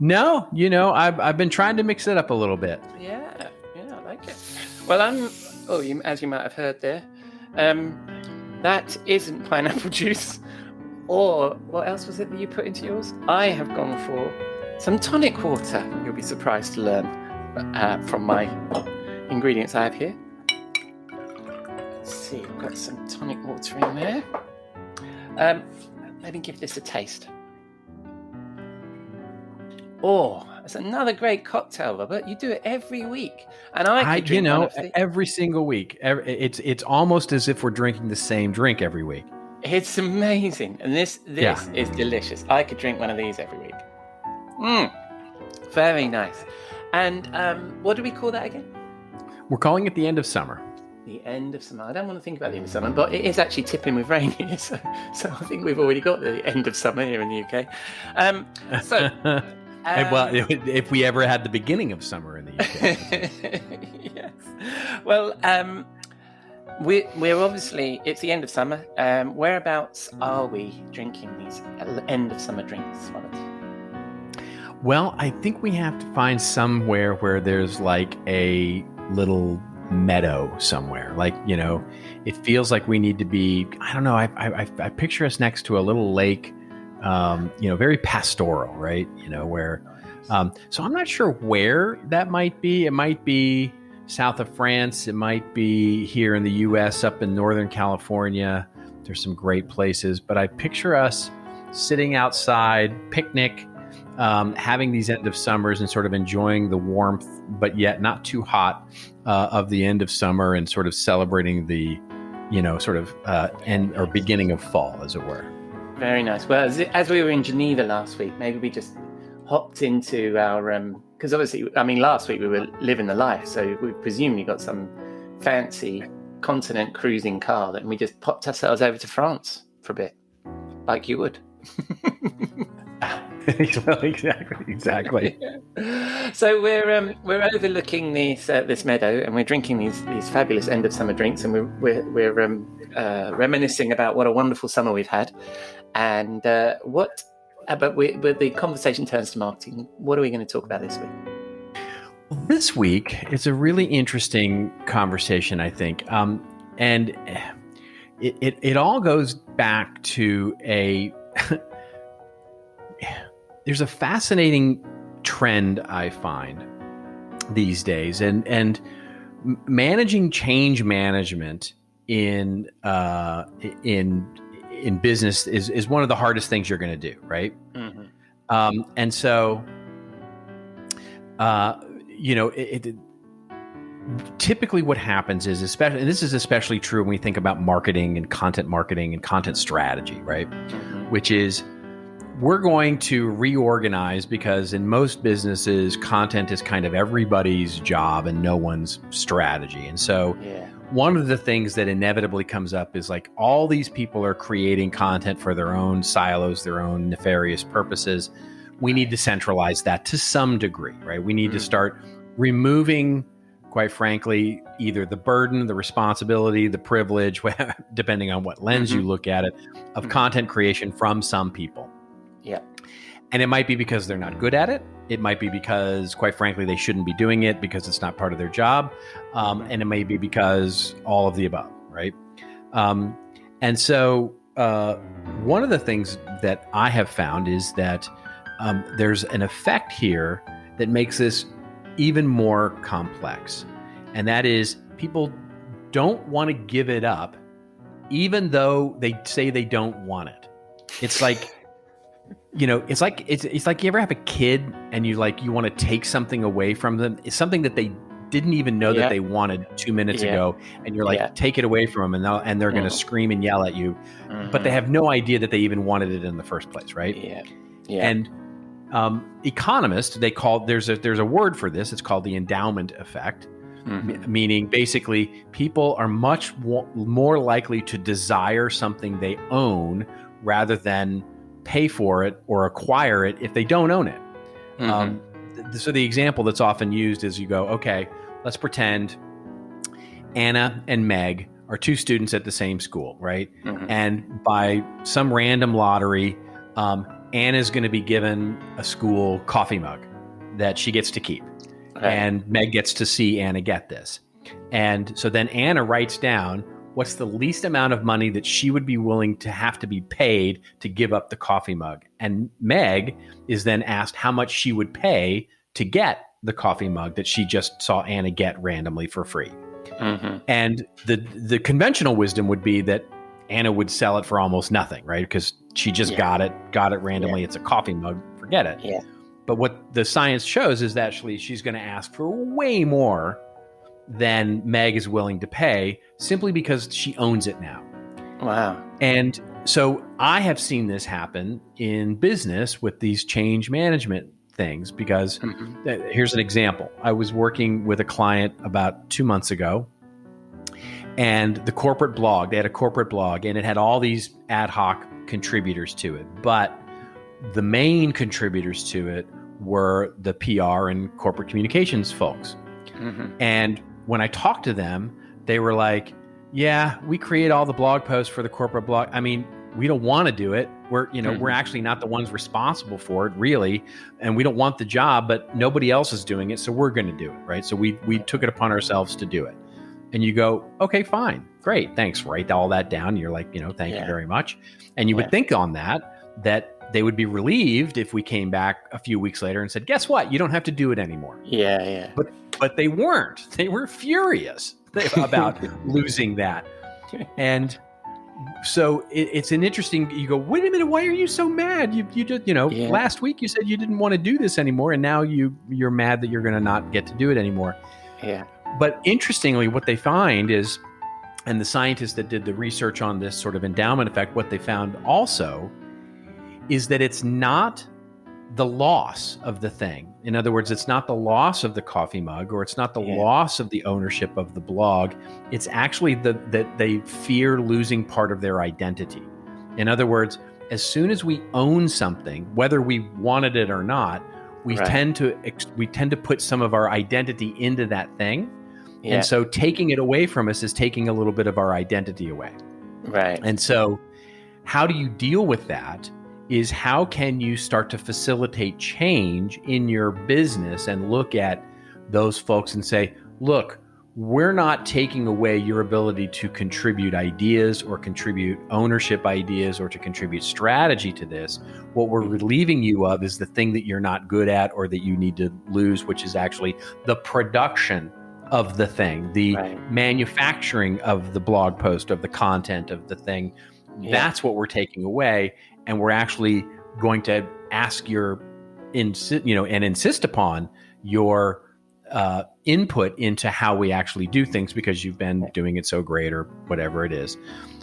No, I've been trying to mix it up a little bit. Yeah, I like it. Well, as you might have heard there, that isn't pineapple juice. Or what else was it that you put into yours? I have gone for some tonic water. You'll be surprised to learn from my ingredients I have here. Let's see, I've got some tonic water in there. Let me give this a taste. Oh, it's another great cocktail, Robert. You do it every week, and I could drink one of the... every single week. It's almost as if we're drinking the same drink every week. It's amazing, and this is delicious. I could drink one of these every week. Very nice. And what do we call that again? We're calling it the end of summer. The end of summer. I don't want to think about the end of summer, but it is actually tipping with rain here, so I think we've already got the end of summer here in the UK. Well, if we ever had the beginning of summer in the UK. Yes. Well, we're obviously, it's the end of summer. Whereabouts are we drinking these end of summer drinks, Robert? Well, I think we have to find somewhere where there's like a little meadow somewhere. Like, it feels like we need to be, I don't know, I picture us next to a little lake, very pastoral, right? Where, so I'm not sure where that might be. It might be south of France. It might be here in the US, up in Northern California. There's some great places, but I picture us sitting outside, picnic, having these end of summers and sort of enjoying the warmth, but yet not too hot of the end of summer, and sort of celebrating the, end or beginning of fall, as it were. Very nice. Well, as we were in Geneva last week, maybe we just hopped into our, because obviously, last week we were living the life, so we presumably got some fancy continent cruising car, and we just popped ourselves over to France for a bit, like you would. Well, exactly. So we're overlooking this meadow, and we're drinking these fabulous end of summer drinks, and we're reminiscing about what a wonderful summer we've had, and but the conversation turns to marketing. What are we going to talk about this week? This week is a really interesting conversation, I think, and it all goes back to there's a fascinating trend I find these days, and managing change management in business is one of the hardest things you're going to do, right? Mm-hmm. And so, typically what happens is, and this is especially true when we think about marketing and content strategy, right? Mm-hmm. Which is, we're going to reorganize, because in most businesses, content is kind of everybody's job and no one's strategy. And so one of the things that inevitably comes up is like, all these people are creating content for their own silos, their own nefarious purposes. we need to centralize that to some degree, right? We need to start removing, quite frankly, either the burden, the responsibility, the privilege, depending on what lens you look at it, of content creation from some people. Yeah. And it might be because they're not good at it. It might be because, quite frankly, they shouldn't be doing it because it's not part of their job. And it may be because all of the above, right? And so one of the things that I have found is that there's an effect here that makes this even more complex. And that is, people don't want to give it up, even though they say they don't want it. It's like, it's like you ever have a kid and you want to take something away from them. It's something that they didn't even know that they wanted 2 minutes ago, and you're like, take it away from them, and they're going to scream and yell at you, but they have no idea that they even wanted it in the first place, right? And economists, there's a word for this. It's called the endowment effect, meaning basically people are much more likely to desire something they own rather than pay for it or acquire it if they don't own it. So the example that's often used is you go, okay, let's pretend Anna and Meg are two students at the same school, right? And by some random lottery, Anna's going to be given a school coffee mug that she gets to keep. And Meg gets to see Anna get this. And so then Anna writes down what's the least amount of money that she would be willing to have to be paid to give up the coffee mug. And Meg is then asked how much she would pay to get the coffee mug that she just saw Anna get randomly for free. And the conventional wisdom would be that Anna would sell it for almost nothing, right? Because she just got it randomly. It's a coffee mug, forget it. But what the science shows is that actually she's going to ask for way more than Meg is willing to pay, simply because she owns it now. Wow. And so I have seen this happen in business with these change management things, because here's an example. I was working with a client about 2 months ago, and the corporate blog, they had a corporate blog, and it had all these ad hoc contributors to it. But the main contributors to it were the PR and corporate communications folks. And when I talked to them, they were like, yeah, we create all the blog posts for the corporate blog. I mean, we don't want to do it. We're actually not the ones responsible for it, really. And we don't want the job, but nobody else is doing it, so we're going to do it, right? So we took it upon ourselves to do it. And you go, okay, fine, great, thanks. Write all that down. You're like, thank you very much. And you would think on that they would be relieved if we came back a few weeks later and said, guess what? You don't have to do it anymore. But they weren't. They were furious about losing that. And so it's an interesting, you go, wait a minute, why are you so mad? You just, last week you said you didn't want to do this anymore, and now you're mad that you're going to not get to do it anymore. But interestingly, what they find is, and the scientists that did the research on this sort of endowment effect, what they found also is that it's not the loss of the thing. In other words, it's not the loss of the coffee mug, or it's not the loss of the ownership of the blog. It's actually that they fear losing part of their identity. In other words, as soon as we own something, whether we wanted it or not, we tend to put some of our identity into that thing. And so taking it away from us is taking a little bit of our identity away. And so how do you deal with that? Is how can you start to facilitate change in your business and look at those folks and say, look, we're not taking away your ability to contribute ideas or contribute ownership ideas or to contribute strategy to this. What we're relieving you of is the thing that you're not good at or that you need to lose, which is actually the production of the thing, the manufacturing of the blog post, of the content of the thing. That's what we're taking away. And we're actually going to ask and insist upon your input into how we actually do things, because you've been doing it so great or whatever it is.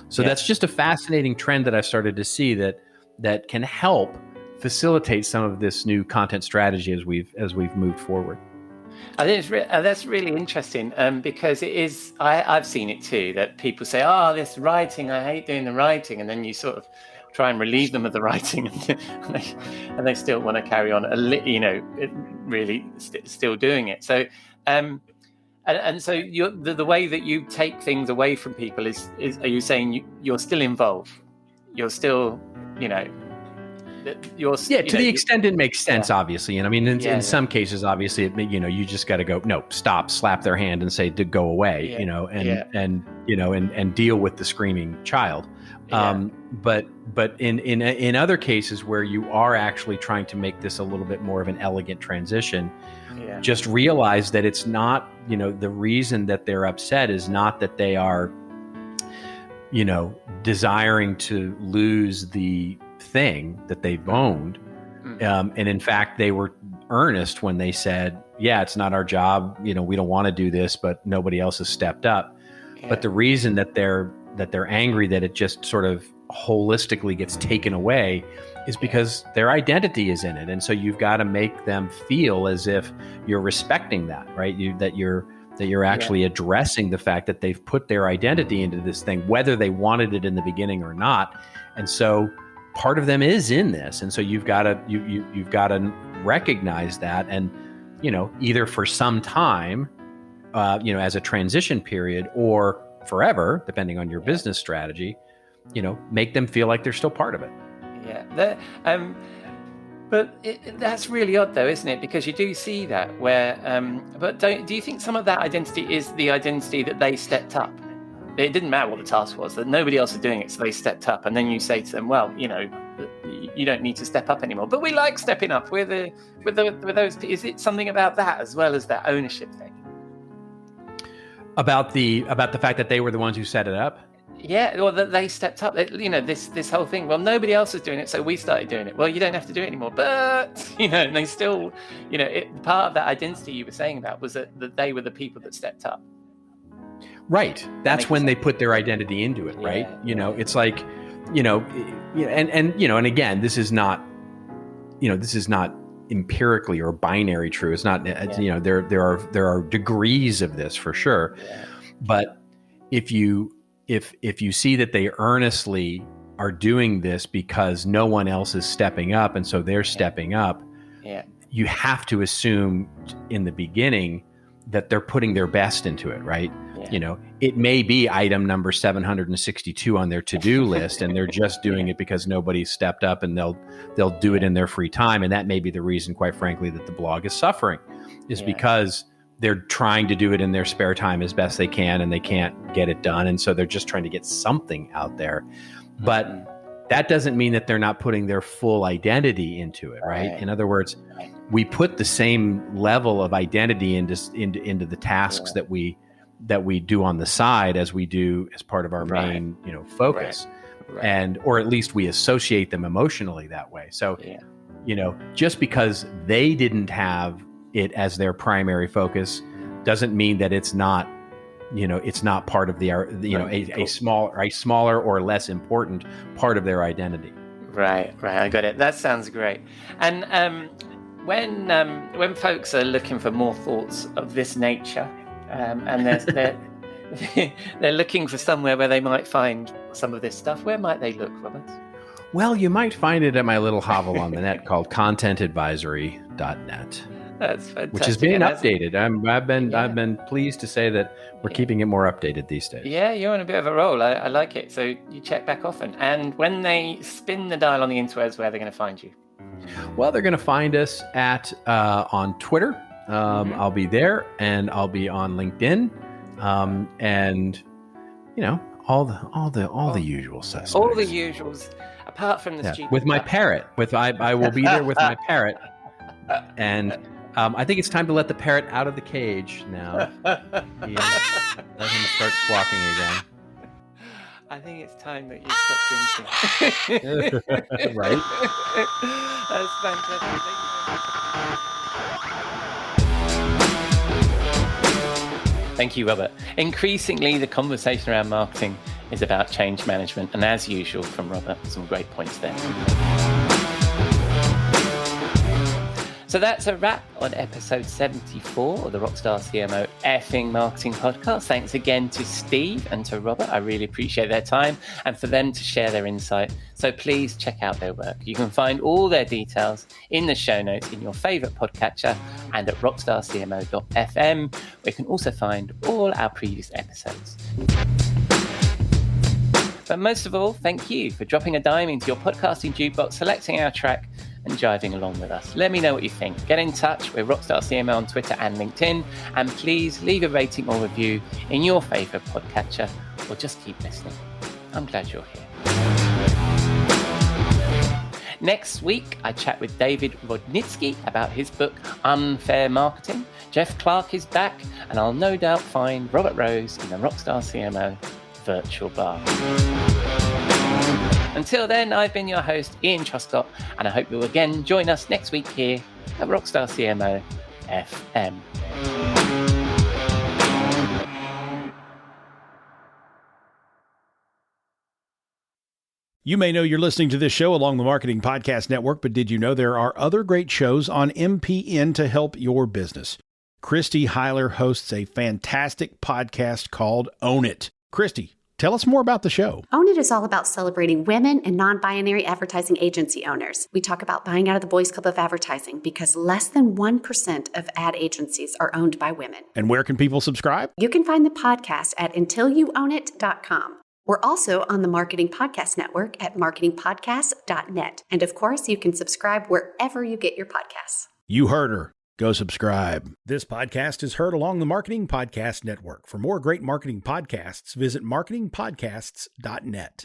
So that's just a fascinating trend that I've started to see that can help facilitate some of this new content strategy as we've moved forward. I think that's really interesting, because it is. I've seen it too, that people say, "Oh, this writing, I hate doing the writing," and then you sort of try and relieve them of the writing, and they still want to carry on, really still doing it. So, and so the way that you take things away from people is are you saying you're still involved? You're still, to the extent it makes sense, obviously. And I mean, in some cases, obviously, you just got to go, no, stop, slap their hand and say to go away, and deal with the screaming child. But in other cases where you are actually trying to make this a little bit more of an elegant transition, just realize that it's not, the reason that they're upset is not that they are, desiring to lose the thing that they've owned. And in fact, they were earnest when they said, yeah, it's not our job. We don't want to do this, but nobody else has stepped up. But the reason that they're angry that it just sort of holistically gets taken away is because their identity is in it. And so you've got to make them feel as if you're respecting that, right? That you're actually addressing the fact that they've put their identity into this thing, whether they wanted it in the beginning or not. And so part of them is in this. And so you've got to recognize that, and, either for some time, as a transition period, or forever, depending on your business strategy, make them feel like they're still part of it. But that's really odd, though, isn't it? Because you do see that where, but do you think some of that identity is the identity that they stepped up? It didn't matter what the task was, that nobody else was doing it, so they stepped up. And then you say to them, well, you don't need to step up anymore. But we like stepping up with those. Is it something about that as well as that ownership thing? About the fact that they were the ones who set it up? Yeah, or that they stepped up. This whole thing. Well, nobody else was doing it, so we started doing it. Well, you don't have to do it anymore. But and they still, part of that identity you were saying about was that they were the people that stepped up. Right. That's when they put their identity into it, right? It's like, and again, this is not empirically or binary true. It's not, there are degrees of this for sure. Yeah. But if you see that they earnestly are doing this because no one else is stepping up, and so they're stepping up, you have to assume in the beginning that they're putting their best into it, right? Yeah. It may be item number 762 on their to-do list, and they're just doing it because nobody stepped up, and they'll do it in their free time. And that may be the reason, quite frankly, that the blog is suffering, is because they're trying to do it in their spare time as best they can, and they can't get it done. And so they're just trying to get something out there. But that doesn't mean that they're not putting their full identity into it, right? In other words, we put the same level of identity into the tasks that we do on the side as we do as part of our main, focus. Right. And, or at least we associate them emotionally that way. So, just because they didn't have it as their primary focus doesn't mean that it's not, it's not part of a smaller or less important part of their identity. Right. I got it. That sounds great. And when folks are looking for more thoughts of this nature, and they're looking for somewhere where they might find some of this stuff, where might they look, Robert? Well, you might find it at my little hovel on the net called contentadvisory.net. That's fantastic. Which is being updated. I've been pleased to say that we're keeping it more updated these days. Yeah, you're on a bit of a roll. I like it. So you check back often. And when they spin the dial on the interwebs, where are they going to find you? Well, they're going to find us on Twitter. I'll be there, and I'll be on LinkedIn, and all the usual suspects. All the usuals, apart from the stupid. With my parrot. I will be there with my parrot, and I think it's time to let the parrot out of the cage now. Let him start squawking again. I think it's time that you stop drinking. Right? That's fantastic. Thank you, Robert. Increasingly, the conversation around marketing is about change management. And as usual from Robert, some great points there. So that's a wrap on episode 74 of the Rockstar CMO effing marketing podcast. Thanks again to Steve and to Robert. I really appreciate their time and for them to share their insight. So please check out their work. You can find all their details in the show notes in your favorite podcatcher and at rockstarcmo.fm, where you can also find all our previous episodes. But most of all, thank you for dropping a dime into your podcasting jukebox, selecting our track, and jiving along with us. Let me know what you think. Get in touch with Rockstar CMO on Twitter and LinkedIn, and please leave a rating or review in your favourite podcatcher, or just keep listening. I'm glad you're here. Next week, I chat with David Rodnitsky about his book, Unfair Marketing. Jeff Clark is back, and I'll no doubt find Robert Rose in the Rockstar CMO virtual bar. Until then, I've been your host, Ian Truscott, and I hope you'll again join us next week here at Rockstar CMO FM. You may know you're listening to this show along the Marketing Podcast Network, but did you know there are other great shows on MPN to help your business? Christy Heiler hosts a fantastic podcast called Own It. Christy, tell us more about the show. Own It is all about celebrating women and non-binary advertising agency owners. We talk about buying out of the Boys Club of Advertising because less than 1% of ad agencies are owned by women. And where can people subscribe? You can find the podcast at untilyouownit.com. We're also on the Marketing Podcast Network at marketingpodcast.net. And of course, you can subscribe wherever you get your podcasts. You heard her. Go subscribe. This podcast is heard along the Marketing Podcast Network. For more great marketing podcasts, visit marketingpodcasts.net.